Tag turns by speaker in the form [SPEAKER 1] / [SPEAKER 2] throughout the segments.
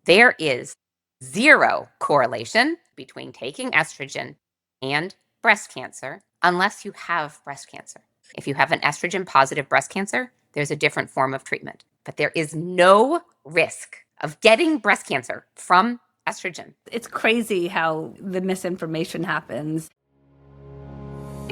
[SPEAKER 1] There is zero correlation between taking estrogen and breast cancer unless you have breast cancer. If you have an estrogen positive breast cancer, there's a different form of treatment. But there is no risk of getting breast cancer from estrogen.
[SPEAKER 2] It's crazy how the misinformation happens.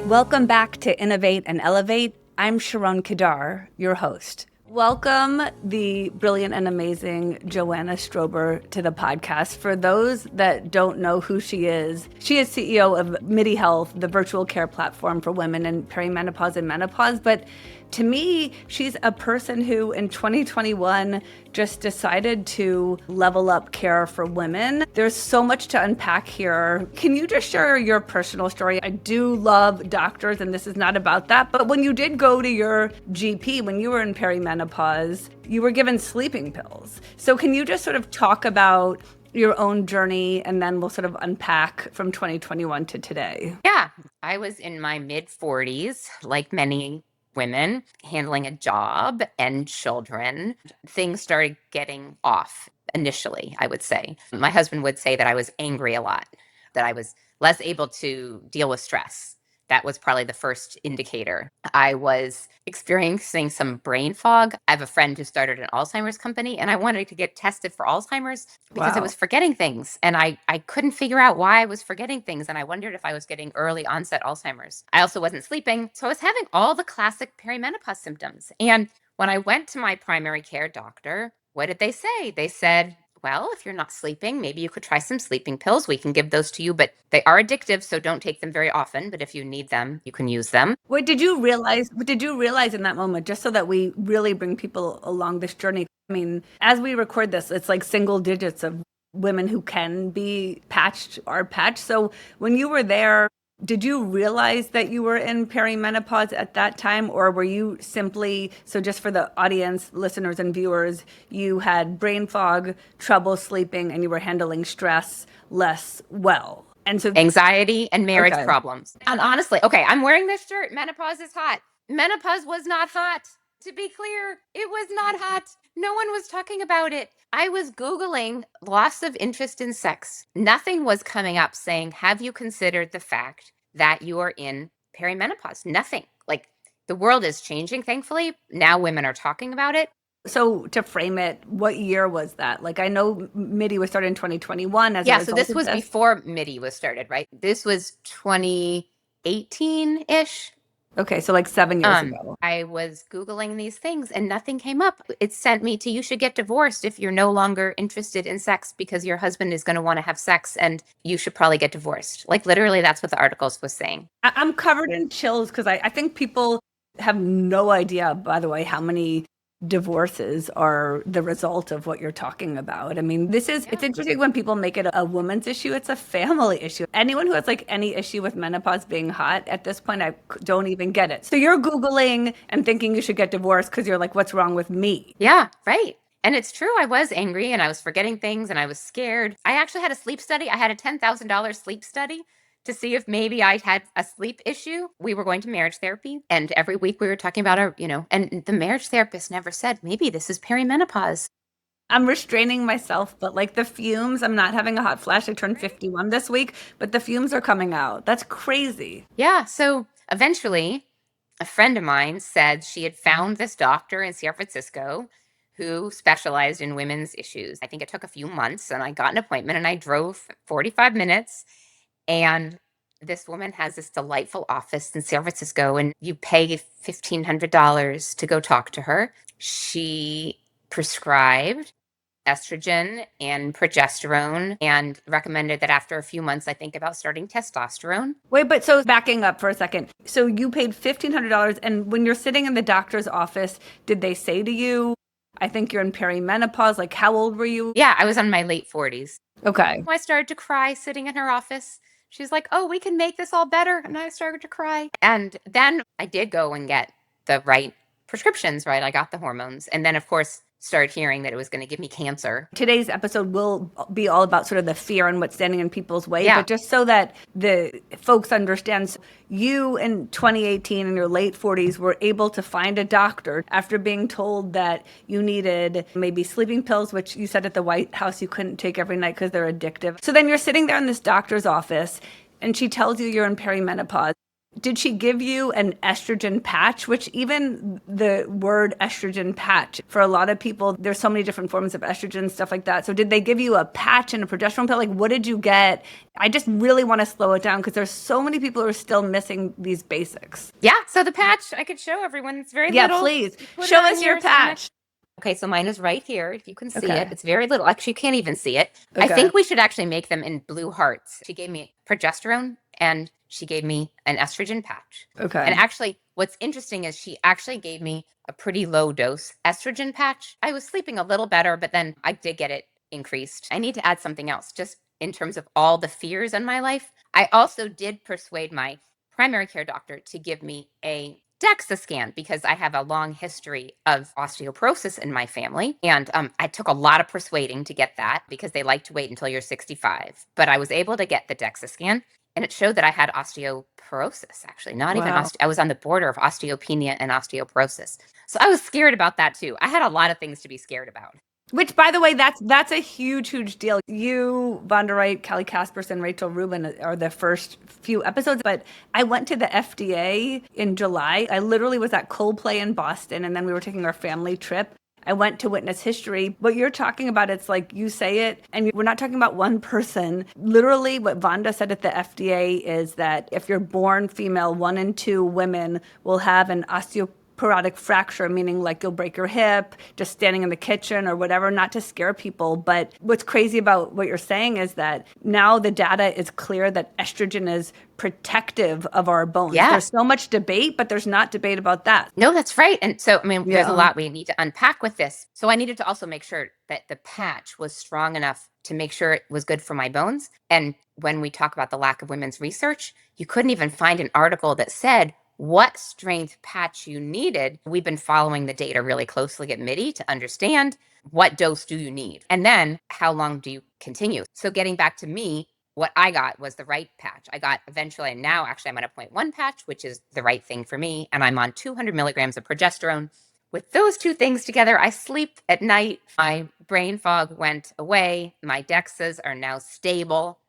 [SPEAKER 2] Welcome back to Innovate and Elevate. I'm Sharon Kedar, your host. Welcome the brilliant and amazing Joanna Strober to the podcast. For those that don't know who she is CEO of Midi Health, the virtual care platform for women in perimenopause and menopause. But to me, she's a person who in 2021 just decided to level up care for women. There's so much to unpack here. Can you just share your personal story? I do love doctors, and this is not about that. But when you did go to your GP, when you were in perimenopause, you were given sleeping pills. So can you just sort of talk about your own journey, and then we'll sort of unpack from 2021 to today?
[SPEAKER 1] Yeah, I was in my mid 40s, like many women, handling a job and children. Things started getting off initially, I would say. My husband would say that I was angry a lot, that I was less able to deal with stress. That was probably the first indicator. I was experiencing some brain fog. I have a friend who started an Alzheimer's company, and I wanted to get tested for Alzheimer's because I
[SPEAKER 2] Wow.
[SPEAKER 1] was forgetting things. And I couldn't figure out why I was forgetting things. And I wondered if I was getting early onset Alzheimer's. I also wasn't sleeping. So I was having all the classic perimenopause symptoms. And when I went to my primary care doctor, what did they say? They said, well, if you're not sleeping, maybe you could try some sleeping pills. We can give those to you, but they are addictive, so don't take them very often. But if you need them, you can use them.
[SPEAKER 2] What did you realize in that moment, just so that we really bring people along this journey? I mean, as we record this, it's like single digits of women who can be patched are patched. So when you were there, did you realize that you were in perimenopause at that time, or were you simply, so just for the audience, listeners and viewers, you had brain fog, trouble sleeping, and you were handling stress less well? And so
[SPEAKER 1] Anxiety and marriage
[SPEAKER 2] Okay.
[SPEAKER 1] problems. And honestly, okay, I'm wearing this shirt. Menopause is hot. Menopause was not hot. To be clear, it was not hot. No one was talking about it. I was Googling loss of interest in sex. Nothing was coming up saying, have you considered the fact that you are in perimenopause? Nothing. Like the world is changing, thankfully. Now women are talking about it.
[SPEAKER 2] So to frame it, what year was that? Like I know Midi was started in 2021 as a
[SPEAKER 1] Yeah, so
[SPEAKER 2] result
[SPEAKER 1] this
[SPEAKER 2] of
[SPEAKER 1] was
[SPEAKER 2] this.
[SPEAKER 1] before Midi was started, right? This was 2018-ish.
[SPEAKER 2] Okay, so like 7 years ago.
[SPEAKER 1] I was Googling these things and nothing came up. It sent me to you should get divorced if you're no longer interested in sex because your husband is going to want to have sex and you should probably get divorced. Like literally, that's what the articles was saying.
[SPEAKER 2] I'm covered in chills because I think people have no idea, by the way, how many divorces are the result of what you're talking about. I mean, it's interesting when people make it a woman's issue. It's a family issue. Anyone who has like any issue with menopause being hot at this point, I don't even get it. So you're Googling and thinking you should get divorced because you're like, what's wrong with me?
[SPEAKER 1] Yeah, right. And it's true. I was angry and I was forgetting things and I was scared. I actually had a sleep study. I had a $10,000 sleep study to see if maybe I had a sleep issue. We were going to marriage therapy and every week we were talking about and the marriage therapist never said, maybe this is perimenopause.
[SPEAKER 2] I'm restraining myself, but like the fumes, I'm not having a hot flash. I turned 51 this week, but the fumes are coming out. That's crazy.
[SPEAKER 1] Yeah. So eventually, a friend of mine said she had found this doctor in San Francisco who specialized in women's issues. I think it took a few months, and I got an appointment and I drove 45 minutes. And this woman has this delightful office in San Francisco, and you pay $1,500 to go talk to her. She prescribed estrogen and progesterone and recommended that after a few months, I think about starting testosterone.
[SPEAKER 2] Wait, but so backing up for a second. So you paid $1,500, and when you're sitting in the doctor's office, did they say to you, I think you're in perimenopause? Like, how old were you?
[SPEAKER 1] Yeah, I was in my late 40s.
[SPEAKER 2] Okay.
[SPEAKER 1] I started to cry sitting in her office. She's like, oh, we can make this all better. And I started to cry. And then I did go and get the right prescriptions, right? I got the hormones. And then, of course, started hearing that it was going to give me cancer.
[SPEAKER 2] Today's episode will be all about sort of the fear and what's standing in people's way,
[SPEAKER 1] Yeah.
[SPEAKER 2] but just so that the folks understand, you in 2018 in your late 40s were able to find a doctor after being told that you needed maybe sleeping pills, which you said at the White House you couldn't take every night because they're addictive. So then you're sitting there in this doctor's office and she tells you you're in perimenopause. Did she give you an estrogen patch? Which even the word estrogen patch, for a lot of people, there's so many different forms of estrogen, stuff like that. So did they give you a patch and a progesterone pill? Like, what did you get? I just really want to slow it down because there's so many people who are still missing these basics.
[SPEAKER 1] Yeah. So the patch, I could show everyone. It's very
[SPEAKER 2] Yeah,
[SPEAKER 1] little.
[SPEAKER 2] please.
[SPEAKER 1] Put
[SPEAKER 2] Show
[SPEAKER 1] it on
[SPEAKER 2] us your
[SPEAKER 1] your stomach.
[SPEAKER 2] patch.
[SPEAKER 1] Okay, so mine is right here. If you can see it,
[SPEAKER 2] Okay.
[SPEAKER 1] it's very little. Actually, you can't even see it. I
[SPEAKER 2] Okay.
[SPEAKER 1] think we should actually make them in blue hearts. She gave me progesterone and she gave me an estrogen patch.
[SPEAKER 2] Okay.
[SPEAKER 1] And actually, what's interesting is she actually gave me a pretty low dose estrogen patch. I was sleeping a little better, but then I did get it increased. I need to add something else just in terms of all the fears in my life. I also did persuade my primary care doctor to give me a DEXA scan because I have a long history of osteoporosis in my family. And I took a lot of persuading to get that because they like to wait until you're 65. But I was able to get the DEXA scan and it showed that I had osteoporosis, actually, not even
[SPEAKER 2] Wow.
[SPEAKER 1] I was on the border of osteopenia and osteoporosis. So I was scared about that too. I had a lot of things to be scared about.
[SPEAKER 2] Which, by the way, that's a huge deal. You, Vonda Wright, Kelly Kasperson, Rachel Rubin are the first few episodes. But I went to the FDA in July. I literally was at Coldplay in Boston, and then we were taking our family trip. I went to witness history. What you're talking about, it's like you say it, and we're not talking about one person. Literally, what Vonda said at the FDA is that if you're born female, 1 in 2 women will have an osteoporotic fracture, meaning like you'll break your hip just standing in the kitchen or whatever, not to scare people. But what's crazy about what you're saying is that now the data is clear that estrogen is protective of our bones.
[SPEAKER 1] Yeah.
[SPEAKER 2] There's so much debate, but there's not debate about that.
[SPEAKER 1] No, that's right. And so, I mean, there's a
[SPEAKER 2] Yeah.
[SPEAKER 1] lot we need to unpack with this. So I needed to also make sure that the patch was strong enough to make sure it was good for my bones. And when we talk about the lack of women's research, you couldn't even find an article that said what strength patch you needed. We've been following the data really closely at Midi to understand what dose do you need? And then how long do you continue? So getting back to me, what I got was the right patch. I got eventually, and now actually I'm on a 0.1 patch, which is the right thing for me. And I'm on 200 milligrams of progesterone. With those two things together, I sleep at night. My brain fog went away. My DEXAs are now stable.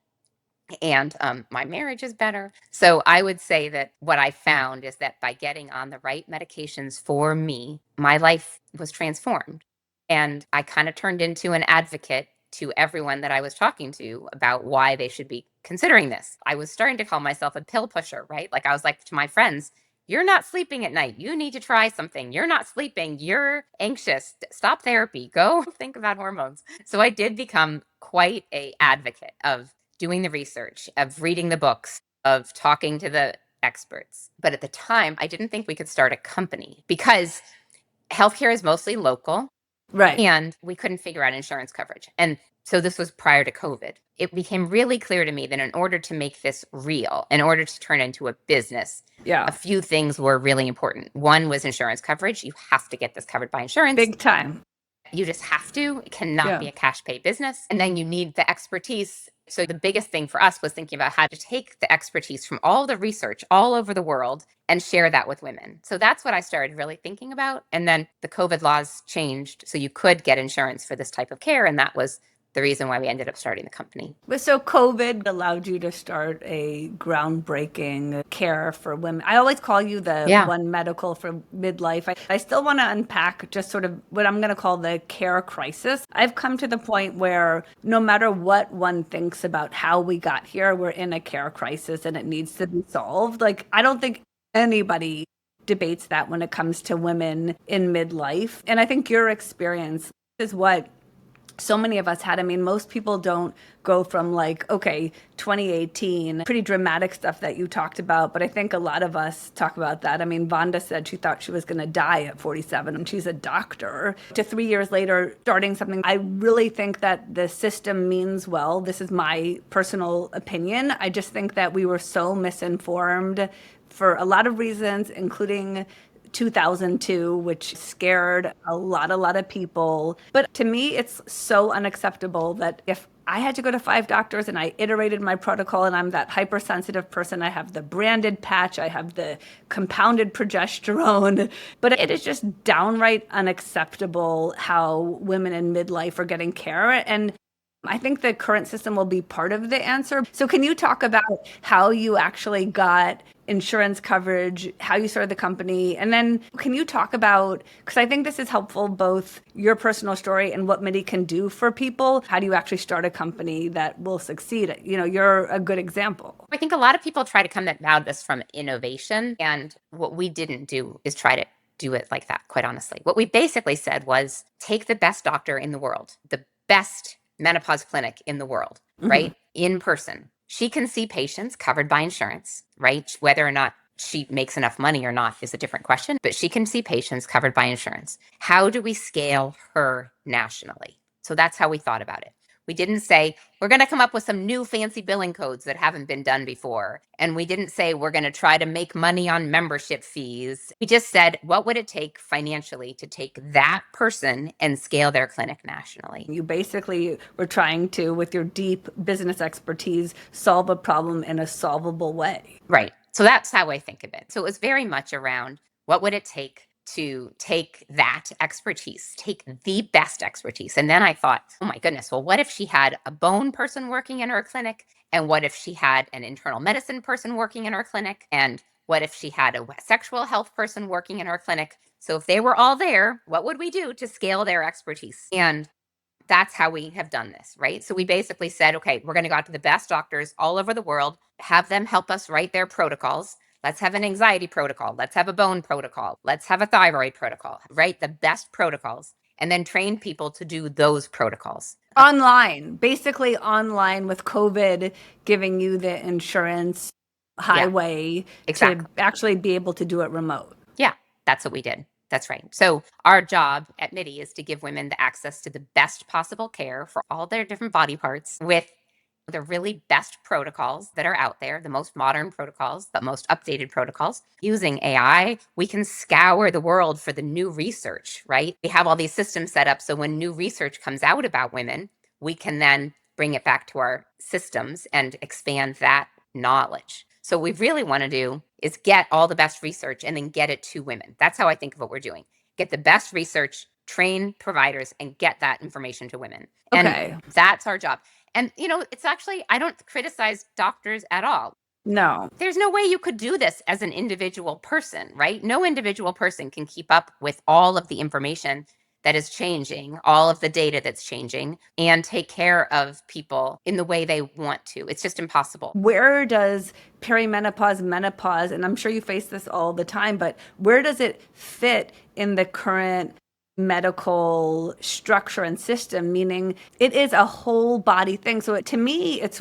[SPEAKER 1] And my marriage is better. So I would say that what I found is that by getting on the right medications for me, my life was transformed. And I kind of turned into an advocate to everyone that I was talking to about why they should be considering this. I was starting to call myself a pill pusher, right? Like I was like to my friends, you're not sleeping at night. You need to try something. You're not sleeping. You're anxious. Stop therapy. Go think about hormones. So I did become quite a advocate of doing the research, of reading the books, of talking to the experts. But at the time, I didn't think we could start a company because healthcare is mostly local.
[SPEAKER 2] Right.
[SPEAKER 1] And we couldn't figure out insurance coverage. And so this was prior to COVID. It became really clear to me that in order to make this real, in order to turn it into a business, a few things were really important. One was insurance coverage. You have to get this covered by insurance.
[SPEAKER 2] Big time.
[SPEAKER 1] You just have to. It cannot be a cash pay business. And then you need the expertise. So the biggest thing for us was thinking about how to take the expertise from all the research all over the world and share that with women. So that's what I started really thinking about. And then the COVID laws changed. So you could get insurance for this type of care. And that was the reason why we ended up starting the company.
[SPEAKER 2] So COVID allowed you to start a groundbreaking care for women. I always call you the one medical for midlife. I still want to unpack just sort of what I'm going to call the care crisis. I've come to the point where no matter what one thinks about how we got here, we're in a care crisis and it needs to be solved. Like, I don't think anybody debates that when it comes to women in midlife. And I think your experience is what so many of us had. I mean, most people don't go from like, okay, 2018, pretty dramatic stuff that you talked about, but I think a lot of us talk about that. I mean, Vonda said she thought she was going to die at 47 and she's a doctor, to 3 years later starting something. I really think that the system means well. This is my personal opinion. I just think that we were so misinformed for a lot of reasons, including 2002, which scared a lot of people. But to me, it's so unacceptable that if I had to go to 5 doctors and I iterated my protocol and I'm that hypersensitive person, I have the branded patch, I have the compounded progesterone, but it is just downright unacceptable how women in midlife are getting care. And I think the current system will be part of the answer. So, can you talk about how you actually got insurance coverage, how you started the company? And then can you talk about, because I think this is helpful, both your personal story and what Midi can do for people. How do you actually start a company that will succeed? You're a good example.
[SPEAKER 1] I think a lot of people try to come at this from innovation. And what we didn't do is try to do it like that, quite honestly. What we basically said was take the best doctor in the world, the best menopause clinic in the world, right? In person. She can see patients covered by insurance, right? Whether or not she makes enough money or not is a different question, but she can see patients covered by insurance. How do we scale her nationally? So that's how we thought about it. We didn't say, we're going to come up with some new fancy billing codes that haven't been done before. And we didn't say, we're going to try to make money on membership fees. We just said, what would it take financially to take that person and scale their clinic nationally?
[SPEAKER 2] You basically were trying to, with your deep business expertise, solve a problem in a solvable way.
[SPEAKER 1] Right. So that's how I think of it. So it was very much around what would it take to take that expertise, take the best expertise. And then I thought, oh my goodness, well, what if she had a bone person working in her clinic? And what if she had an internal medicine person working in her clinic? And what if she had a sexual health person working in her clinic? So if they were all there, what would we do to scale their expertise? And that's how we have done this, right? So we basically said, okay, we're going to go out to the best doctors all over the world, have them help us write their protocols. Let's have an anxiety protocol. Let's have a bone protocol. Let's have a thyroid protocol, write the best protocols, and then train people to do those protocols.
[SPEAKER 2] Online, basically online with COVID giving you the insurance highway
[SPEAKER 1] exactly.
[SPEAKER 2] to actually be able to do it remote.
[SPEAKER 1] Yeah, that's what we did. That's right. So our job at Midi is to give women the access to the best possible care for all their different body parts with the really best protocols that are out there, the most modern protocols, the most updated protocols. Using AI, we can scour the world for the new research, right? We have all these systems set up so when new research comes out about women, we can then bring it back to our systems and expand that knowledge. So what we really want to do is get all the best research and then get it to women. That's how I think of what we're doing. Get the best research, train providers, and get that information to women.
[SPEAKER 2] Okay.
[SPEAKER 1] And that's our job. And, it's actually, I don't criticize doctors at all.
[SPEAKER 2] No.
[SPEAKER 1] There's no way you could do this as an individual person, right? No individual person can keep up with all of the information that is changing, all of the data that's changing, and take care of people in the way they want to. It's just impossible.
[SPEAKER 2] Where does perimenopause, menopause, and I'm sure you face this all the time, but where does it fit in the current medical structure and system? Meaning it is a whole body thing. So to me, it's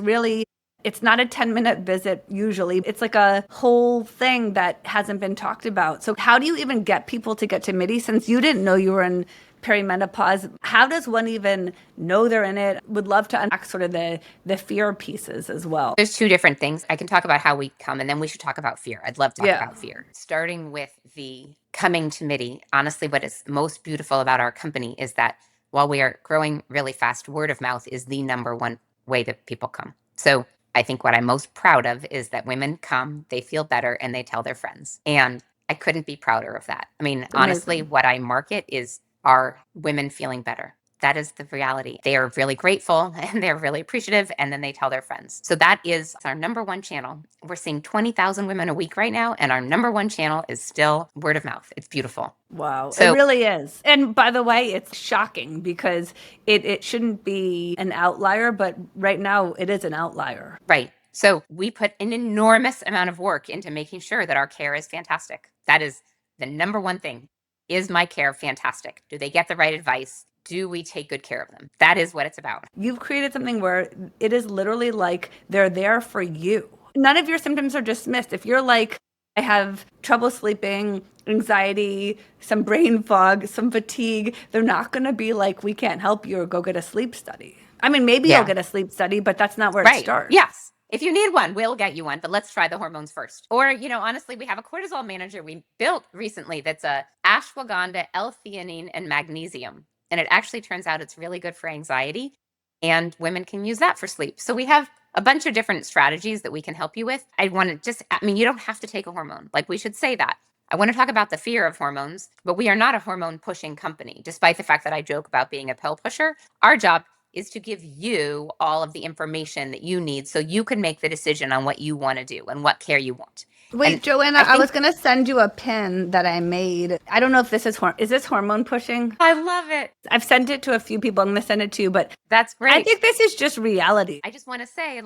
[SPEAKER 2] not a 10-minute visit usually. It's like a whole thing that hasn't been talked about. So how do you even get people to get to Midi since you didn't know you were in perimenopause? How does one even know they're in it? Would love to unpack sort of the fear pieces as well.
[SPEAKER 1] There's two different things. I can talk about how we come, and then we should talk about fear. I'd love to talk about fear. Starting with the coming to Midi, honestly, what is most beautiful about our company is that while we are growing really fast, word of mouth is the number one way that people come. So I think what I'm most proud of is that women come, they feel better, and they tell their friends. And I couldn't be prouder of that. I mean, honestly, what I market is are women feeling better. That is the reality. They are really grateful and they're really appreciative, and then they tell their friends. So that is our number one channel. We're seeing 20,000 women a week right now, and our number one channel is still word of mouth. It's beautiful.
[SPEAKER 2] Wow. So, it really is. And by the way, it's shocking because it shouldn't be an outlier, but right now it is an outlier.
[SPEAKER 1] Right. So we put an enormous amount of work into making sure that our care is fantastic. That is the number one thing. Is my care fantastic? Do they get the right advice? Do we take good care of them? That is what it's about.
[SPEAKER 2] You've created something where it is literally like they're there for you. None of your symptoms are dismissed. If you're like, I have trouble sleeping, anxiety, some brain fog, some fatigue, they're not going to be like, we can't help you or go get a sleep study. I mean, maybe you'll get a sleep study, but that's not where it starts.
[SPEAKER 1] Yes. If you need one, we'll get you one, but let's try the hormones first. Or, honestly, we have a cortisol manager we built recently that's a ashwagandha, L-theanine, and magnesium. And it actually turns out it's really good for anxiety, and women can use that for sleep. So we have a bunch of different strategies that we can help you with. You don't have to take a hormone. Like, we should say that. I want to talk about the fear of hormones, but we are not a hormone pushing company. Despite the fact that I joke about being a pill pusher, our job is to give you all of the information that you need so you can make the decision on what you want to do and what care you want.
[SPEAKER 2] Wait,
[SPEAKER 1] And
[SPEAKER 2] Joanna,
[SPEAKER 1] I
[SPEAKER 2] I was
[SPEAKER 1] think
[SPEAKER 2] going to send you a pin that I made. I don't know if this is this hormone pushing?
[SPEAKER 1] I love it.
[SPEAKER 2] I've sent it to a few people. I'm going to send it to you, but
[SPEAKER 1] That's
[SPEAKER 2] I
[SPEAKER 1] great.
[SPEAKER 2] think this is just reality.
[SPEAKER 1] I just want to say,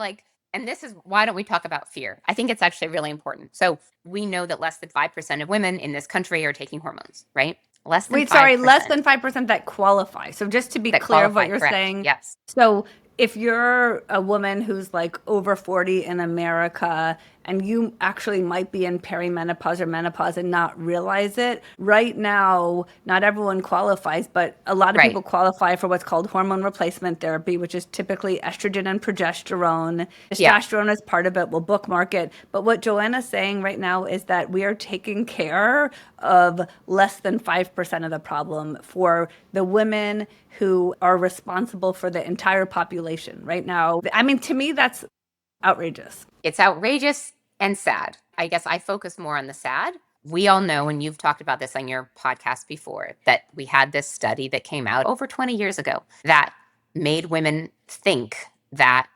[SPEAKER 1] and this is why don't we talk about fear? I think it's actually really important. So we know that less than 5% of women in this country are taking hormones, right? Less than 5%.
[SPEAKER 2] Less than 5% that qualify. So just to be clear of what you're
[SPEAKER 1] correct.
[SPEAKER 2] saying.
[SPEAKER 1] Yes.
[SPEAKER 2] So if you're a woman who's like over 40 in America and you actually might be in perimenopause or menopause and not realize it, right now, not everyone qualifies, but a lot of people qualify for what's called hormone replacement therapy, which is typically estrogen and progesterone. Testosterone is part of it. We'll bookmark it. But what Joanna's saying right now is that we are taking care of less than 5% of the problem for the women who are responsible for the entire population right now. I mean, to me, that's outrageous.
[SPEAKER 1] It's outrageous and sad. I guess I focus more on the sad. We all know, and you've talked about this on your podcast before, that we had this study that came out over 20 years ago that made women think that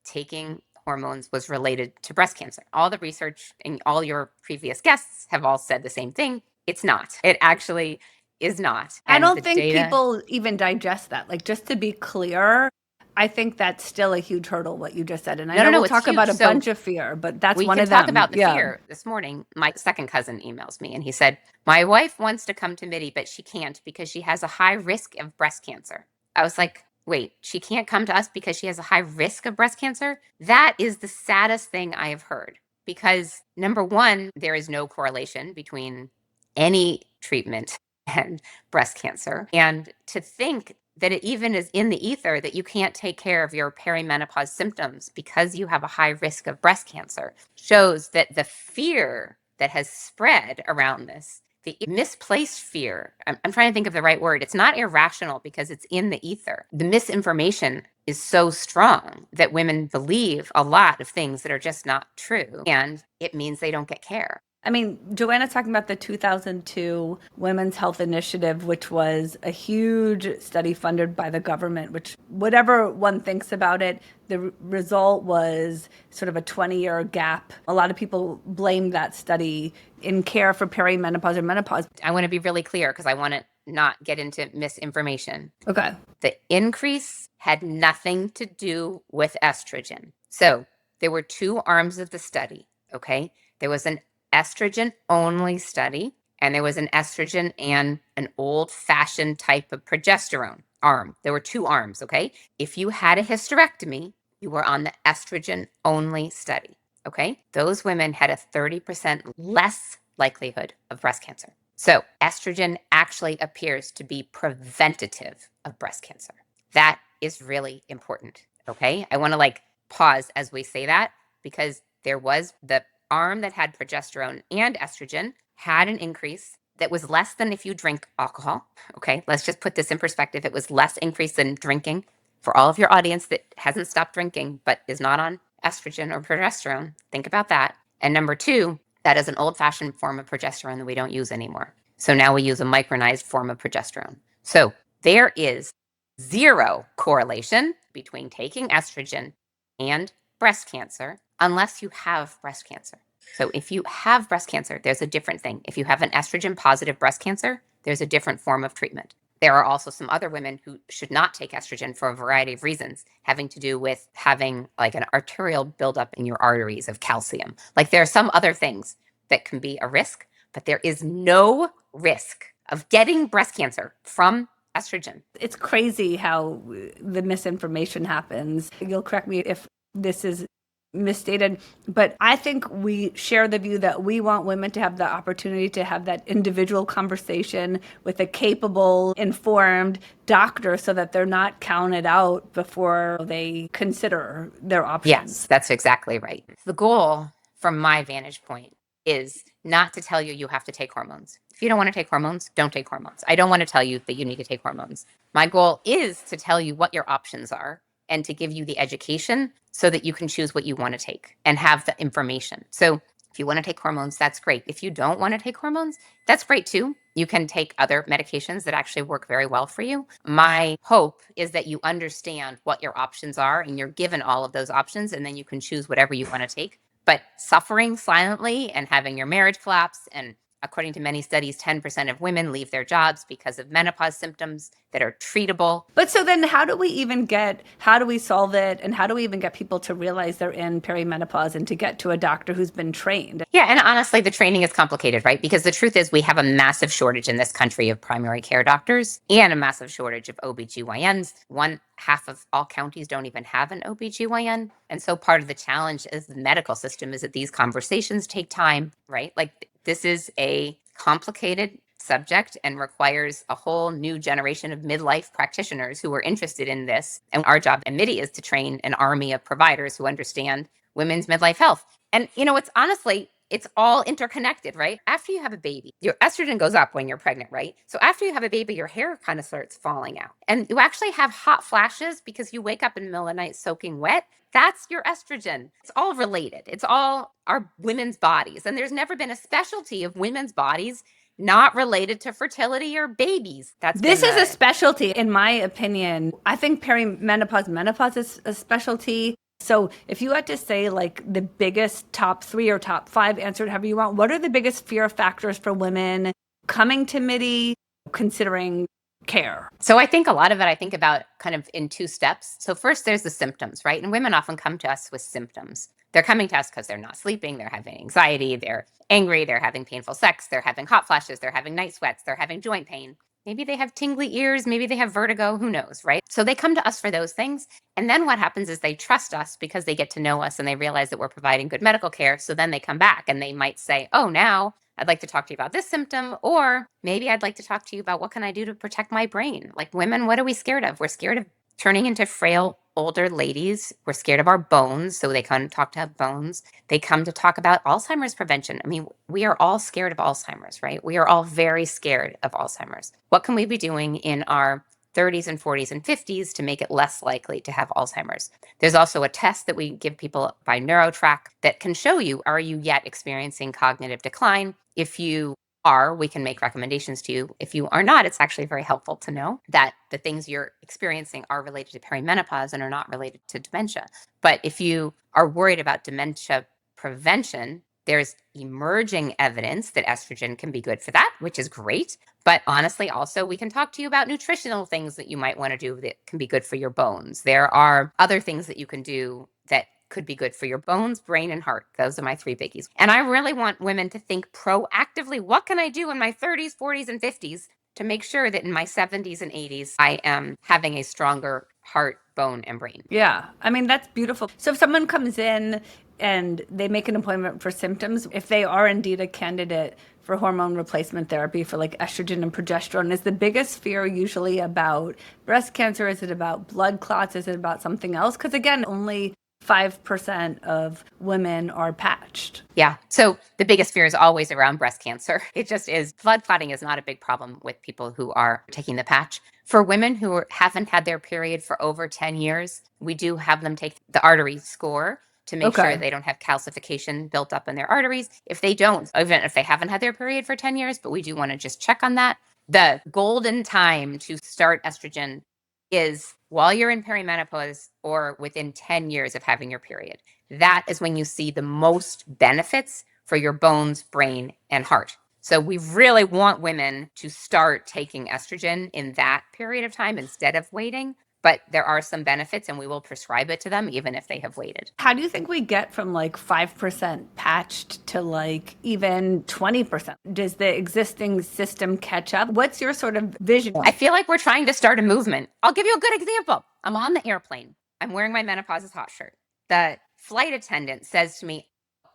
[SPEAKER 1] taking hormones was related to breast cancer. All the research and all your previous guests have all said the same thing. It's not. It actually is not.
[SPEAKER 2] And I don't think people even digest that. Like, just to be clear, I think that's still a huge hurdle, what you just said. And I know we'll talk about a bunch of fear, but that's one of them.
[SPEAKER 1] We can talk about the fear. This morning, my second cousin emails me and he said, my wife wants to come to Midi, but she can't because she has a high risk of breast cancer. I was like, wait, she can't come to us because she has a high risk of breast cancer? That is the saddest thing I have heard. Because number one, there is no correlation between any treatment and breast cancer. And to think that it even is in the ether that you can't take care of your perimenopause symptoms because you have a high risk of breast cancer shows that the fear that has spread around this, the misplaced fear, I'm trying to think of the right word. It's not irrational because it's in the ether. The misinformation is so strong that women believe a lot of things that are just not true. And it means they don't get care.
[SPEAKER 2] I mean, Joanna's talking about the 2002 Women's Health Initiative, which was a huge study funded by the government, which whatever one thinks about it, the result was sort of a 20-year gap. A lot of people blame that study in care for perimenopause or menopause.
[SPEAKER 1] I want to be really clear because I want to not get into misinformation.
[SPEAKER 2] Okay.
[SPEAKER 1] The increase had nothing to do with estrogen. So there were two arms of the study, okay? There was an estrogen only study, and there was an estrogen and an old-fashioned type of progesterone arm. There were two arms, okay? If you had a hysterectomy, you were on the estrogen only study, okay? Those women had a 30% less likelihood of breast cancer. So estrogen actually appears to be preventative of breast cancer. That is really important, okay? I want to pause as we say that because there was the arm that had progesterone and estrogen had an increase that was less than if you drink alcohol. Okay, let's just put this in perspective. It was less increase than drinking. For all of your audience that hasn't stopped drinking but is not on estrogen or progesterone, think about that. And number two, that is an old-fashioned form of progesterone that we don't use anymore. So now we use a micronized form of progesterone. So there is zero correlation between taking estrogen and breast cancer unless you have breast cancer. So if you have breast cancer, there's a different thing. If you have an estrogen positive breast cancer, there's a different form of treatment. There are also some other women who should not take estrogen for a variety of reasons, having to do with having an arterial buildup in your arteries of calcium. There are some other things that can be a risk, but there is no risk of getting breast cancer from estrogen.
[SPEAKER 2] It's crazy how the misinformation happens. You'll correct me if this is misstated, but I think we share the view that we want women to have the opportunity to have that individual conversation with a capable, informed doctor so that they're not counted out before they consider their
[SPEAKER 1] Yes,
[SPEAKER 2] options.
[SPEAKER 1] that's exactly right. The goal, from my vantage point, is not to tell you you have to take hormones. If you don't want to take hormones, don't take hormones. I don't want to tell you that you need to take hormones. My goal is to tell you what your options are and to give you the education so that you can choose what you want to take and have the information. So if you want to take hormones, that's great. If you don't want to take hormones, that's great too. You can take other medications that actually work very well for you. My hope is that you understand what your options are and you're given all of those options, and then you can choose whatever you want to take. But suffering silently and having your marriage collapse, and according to many studies, 10% of women leave their jobs because of menopause symptoms that are treatable.
[SPEAKER 2] But so then how do we solve it? And how do we even get people to realize they're in perimenopause and to get to a doctor who's been trained?
[SPEAKER 1] Yeah, and honestly, the training is complicated, right? Because the truth is, we have a massive shortage in this country of primary care doctors and a massive shortage of OBGYNs. One half of all counties don't even have an OBGYN. And so part of the challenge is the medical system is that these conversations take time, right? Like this is a complicated subject and requires a whole new generation of midlife practitioners who are interested in this. And our job at Midi is to train an army of providers who understand women's midlife health. And it's honestly, it's all interconnected, right? After you have a baby, your estrogen goes up when you're pregnant, right? So after you have a baby, your hair kind of starts falling out. And you actually have hot flashes because you wake up in the middle of the night soaking wet. That's your estrogen. It's all related. It's all our women's bodies. And there's never been a specialty of women's bodies not related to fertility or babies.
[SPEAKER 2] This is a specialty, in my opinion. I think menopause is a specialty. So if you had to say like the biggest top 3 or top 5, answer it however you want, what are the biggest fear factors for women coming to Midi, considering care?
[SPEAKER 1] So I think a lot of it, I think about kind of in 2 steps. So first there's the symptoms, right? And women often come to us with symptoms. They're coming to us because they're not sleeping, they're having anxiety, they're angry, they're having painful sex, they're having hot flashes, they're having night sweats, they're having joint pain. Maybe they have tingly ears, maybe they have vertigo, who knows, right? So they come to us for those things. And then what happens is they trust us because they get to know us and they realize that we're providing good medical care. So then they come back and they might say, oh, now I'd like to talk to you about this symptom, or maybe I'd like to talk to you about what can I do to protect my brain? Like women, what are we scared of? We're scared of turning into frail older ladies. We're scared of our bones, so they come to talk to have bones. They come to talk about Alzheimer's prevention. I mean, we are all scared of Alzheimer's, right? We are all very scared of Alzheimer's. What can we be doing in our 30s and 40s and 50s to make it less likely to have Alzheimer's? There's also a test that we give people by NeuroTrack that can show you, are you yet experiencing cognitive decline? If you are, we can make recommendations to you. If you are not, it's actually very helpful to know that the things you're experiencing are related to perimenopause and are not related to dementia. But if you are worried about dementia prevention, there's emerging evidence that estrogen can be good for that, which is great. But honestly, also, we can talk to you about nutritional things that you might want to do that can be good for your bones. There are other things that you can do that could be good for your bones, brain, and heart. Those are my 3 biggies. And I really want women to think proactively, what can I do in my 30s, 40s, and 50s to make sure that in my 70s and 80s, I am having a stronger heart, bone, and brain?
[SPEAKER 2] Yeah, I mean, that's beautiful. So if someone comes in and they make an appointment for symptoms, if they are indeed a candidate for hormone replacement therapy for like estrogen and progesterone, is the biggest fear usually about breast cancer? Is it about blood clots? Is it about something else? Because again, only 5% of women are patched.
[SPEAKER 1] Yeah. So the biggest fear is always around breast cancer. It just is. Blood clotting is not a big problem with people who are taking the patch. For women who haven't had their period for over 10 years, we do have them take the artery score to make sure they don't have calcification built up in their arteries. If they don't, even if they haven't had their period for 10 years, but we do want to just check on that. The golden time to start estrogen is while you're in perimenopause or within 10 years of having your period. That is when you see the most benefits for your bones, brain, and heart. So we really want women to start taking estrogen in that period of time instead of waiting. But there are some benefits and we will prescribe it to them even if they have waited.
[SPEAKER 2] How do you think we get from like 5% patched to like even 20%? Does the existing system catch up? What's your sort of vision?
[SPEAKER 1] I feel like we're trying to start a movement. I'll give you a good example. I'm on the airplane. I'm wearing my menopause is hot shirt. The flight attendant says to me,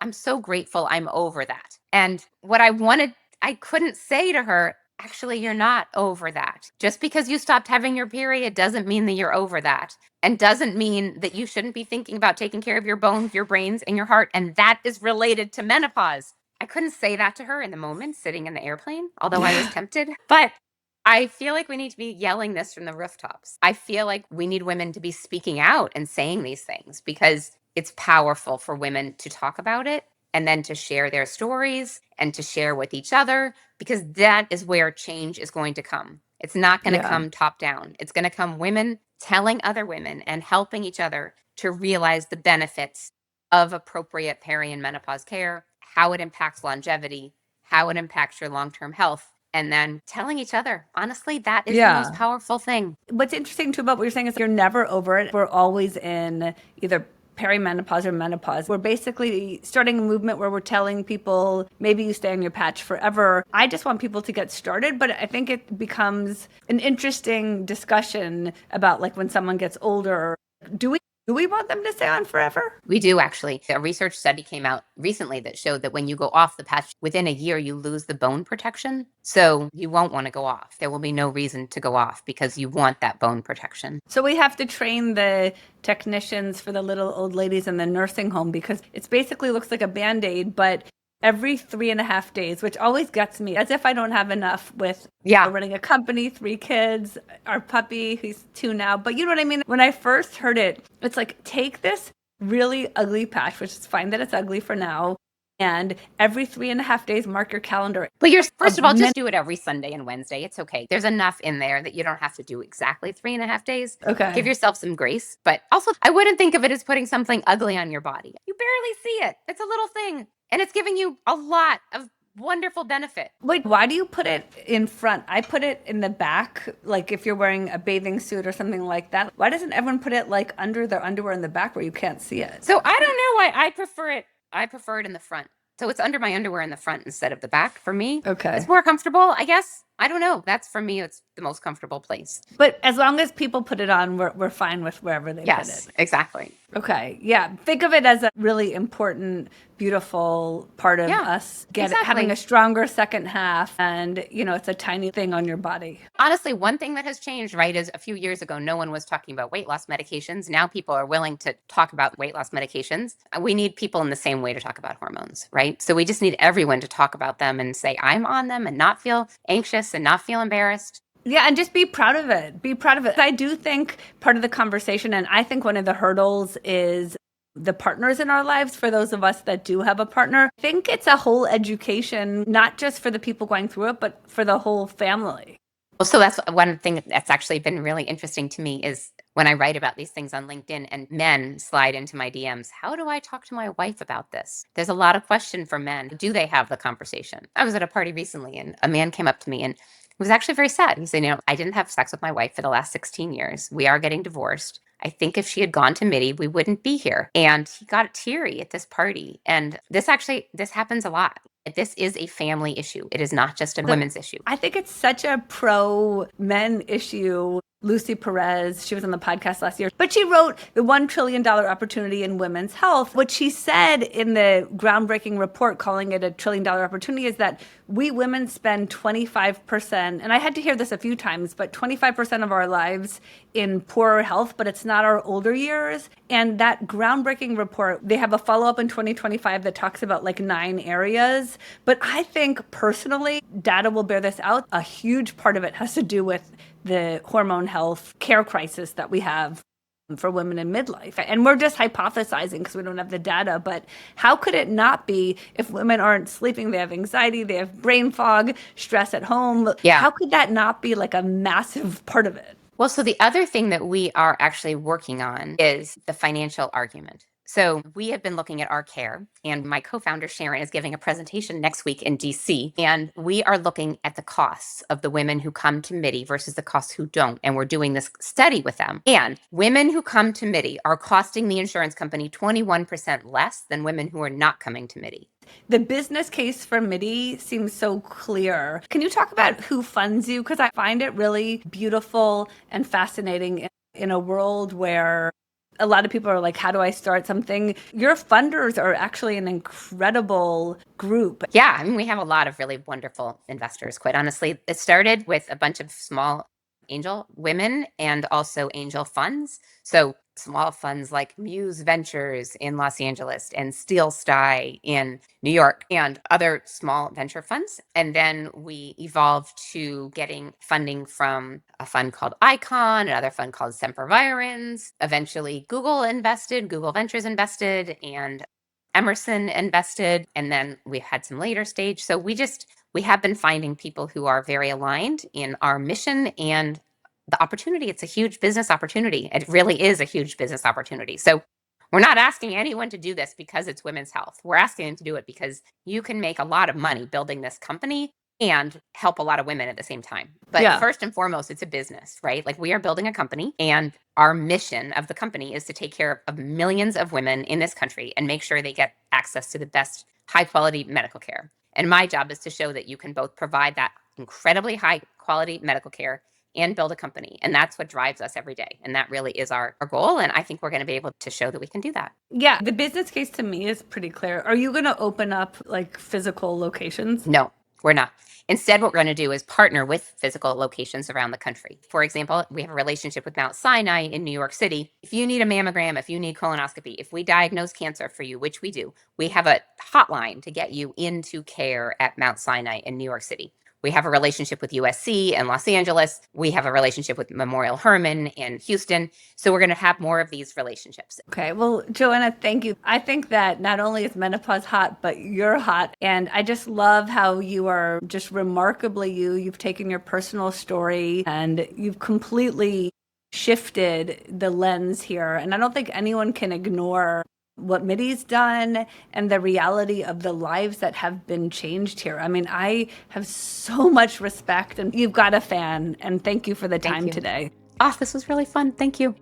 [SPEAKER 1] I'm so grateful I'm over that. And what I wanted, I couldn't say to her, actually, you're not over that. Just because you stopped having your period doesn't mean that you're over that, and doesn't mean that you shouldn't be thinking about taking care of your bones, your brains, and your heart. And that is related to menopause. I couldn't say that to her in the moment sitting in the airplane, although I was tempted. But I feel like we need to be yelling this from the rooftops. I feel like we need women to be speaking out and saying these things, because it's powerful for women to talk about it and then to share their stories and to share with each other, because that is where change is going to come. It's not going to
[SPEAKER 2] Yeah.
[SPEAKER 1] come top down. It's going to come women telling other women and helping each other to realize the benefits of appropriate peri and menopause care, how it impacts longevity, how it impacts your long-term health, and then telling each other. Honestly, that is the most
[SPEAKER 2] Yeah.
[SPEAKER 1] powerful thing.
[SPEAKER 2] What's interesting too about what you're saying is you're never over it. We're always in either perimenopause or menopause. We're basically starting a movement where we're telling people maybe you stay on your patch forever. I just want people to get started, but I think it becomes an interesting discussion about like when someone gets older, do we want them to stay on forever?
[SPEAKER 1] We do, actually. A research study came out recently that showed that when you go off the patch, within a year, you lose the bone protection. So you won't want to go off. There will be no reason to go off because you want that bone protection.
[SPEAKER 2] So we have to train the technicians for the little old ladies in the nursing home, because it basically looks like a Band-Aid, but every 3.5 days, which always gets me, as if I don't have enough with running a company, 3 kids, our puppy, who's 2 now. But you know what I mean? When I first heard it, it's like, take this really ugly patch, which is fine that it's ugly for now, and every 3.5 days, mark your calendar.
[SPEAKER 1] But you're, first of all, just do it every Sunday and Wednesday. It's okay. There's enough in there that you don't have to do exactly 3.5 days.
[SPEAKER 2] Okay.
[SPEAKER 1] Give yourself some grace. But also, I wouldn't think of it as putting something ugly on your body. You barely see it. It's a little thing. And it's giving you a lot of wonderful benefit.
[SPEAKER 2] Wait, why do you put it in front? I put it in the back, like if you're wearing a bathing suit or something like that. Why doesn't everyone put it like under their underwear in the back where you can't see it?
[SPEAKER 1] So I don't know why I prefer it. I prefer it in the front. So it's under my underwear in the front instead of the back for me.
[SPEAKER 2] Okay.
[SPEAKER 1] It's more comfortable, I guess. I don't know. That's, for me, it's the most comfortable place.
[SPEAKER 2] But as long as people put it on, we're fine with wherever they put it.
[SPEAKER 1] Yes, exactly.
[SPEAKER 2] Okay. Yeah. Think of it as a really important, beautiful part of us having a stronger second half. And, you know, it's a tiny thing on your body.
[SPEAKER 1] Honestly, one thing that has changed, right, is a few years ago, no one was talking about weight loss medications. Now people are willing to talk about weight loss medications. We need people in the same way to talk about hormones, right? So we just need everyone to talk about them and say, I'm on them, and not feel anxious and not feel embarrassed.
[SPEAKER 2] Yeah, and just be proud of it. Be proud of it. I do think part of the conversation, and I think one of the hurdles is the partners in our lives, for those of us that do have a partner. I think it's a whole education, not just for the people going through it, but for the whole family.
[SPEAKER 1] Well, so that's one thing that's actually been really interesting to me, is when I write about these things on LinkedIn and men slide into my DMs, how do I talk to my wife about this? There's a lot of question for men. Do they have the conversation? I was at a party recently and a man came up to me and he was actually very sad. He said, I didn't have sex with my wife for the last 16 years. We are getting divorced. I think if she had gone to Midi, we wouldn't be here. And he got teary at this party. And this happens a lot. This is a family issue. It is not just a women's issue.
[SPEAKER 2] I think it's such a pro-men issue. Lucy Perez, she was on the podcast last year, but she wrote The $1 trillion Opportunity in Women's Health. What she said in the groundbreaking report, calling it a $1 trillion opportunity, is that we women spend 25%, and I had to hear this a few times, but 25% of our lives in poorer health, but it's not our older years. And that groundbreaking report, they have a follow-up in 2025 that talks about like 9 areas. But I think personally, data will bear this out. A huge part of it has to do with the hormone health care crisis that we have for women in midlife. And we're just hypothesizing because we don't have the data, but how could it not be if women aren't sleeping, they have anxiety, they have brain fog, stress at home?
[SPEAKER 1] Yeah.
[SPEAKER 2] How could that not be like a massive part of it?
[SPEAKER 1] Well, so the other thing that we are actually working on is the financial argument. So we have been looking at our care, and my co-founder Sharon is giving a presentation next week in DC, and we are looking at the costs of the women who come to Midi versus the costs who don't, and we're doing this study with them. And women who come to Midi are costing the insurance company 21% less than women who are not coming to Midi.
[SPEAKER 2] The business case for Midi seems so clear. Can you talk about who funds you? Because I find it really beautiful and fascinating in a world where A lot of people are like, how do I start something? Your funders are actually an incredible group.
[SPEAKER 1] Yeah, I mean, we have a lot of really wonderful investors, quite honestly. It started with a bunch of small angel women and also angel funds. So small funds like Muse Ventures in Los Angeles and Steel Sty in New York and other small venture funds. And then we evolved to getting funding from a fund called Icon, another fund called Sempervirens. Eventually, Google Ventures invested, and Emerson invested, and then we had some later stage. So we have been finding people who are very aligned in our mission and the opportunity. It's a huge business opportunity. It really is a huge business opportunity. So we're not asking anyone to do this because it's women's health. We're asking them to do it because you can make a lot of money building this company and help a lot of women at the same time. But
[SPEAKER 2] Yeah.
[SPEAKER 1] first and foremost, it's a business, right? Like, we are building a company, and our mission of the company is to take care of millions of women in this country and make sure they get access to the best high quality medical care. And my job is to show that you can both provide that incredibly high quality medical care and build a company. And that's what drives us every day. And that really is our goal. And I think we're going to be able to show that we can do that.
[SPEAKER 2] Yeah. The business case to me is pretty clear. Are you going to open up like physical locations?
[SPEAKER 1] No, we're not. Instead, what we're going to do is partner with physical locations around the country. For example, we have a relationship with Mount Sinai in New York City. If you need a mammogram, if you need colonoscopy, if we diagnose cancer for you, which we do, we have a hotline to get you into care at Mount Sinai in New York City. We have a relationship with USC in Los Angeles. We have a relationship with Memorial Hermann in Houston. So we're going to have more of these relationships.
[SPEAKER 2] Okay. Well, Joanna, thank you. I think that not only is menopause hot, but you're hot. And I just love how you are just remarkably you. You've taken your personal story and you've completely shifted the lens here. And I don't think anyone can ignore what Midi's done and the reality of the lives that have been changed here. I mean, I have so much respect, and you've got a fan. And thank you for the time today.
[SPEAKER 1] Oh, this was really fun. Thank you.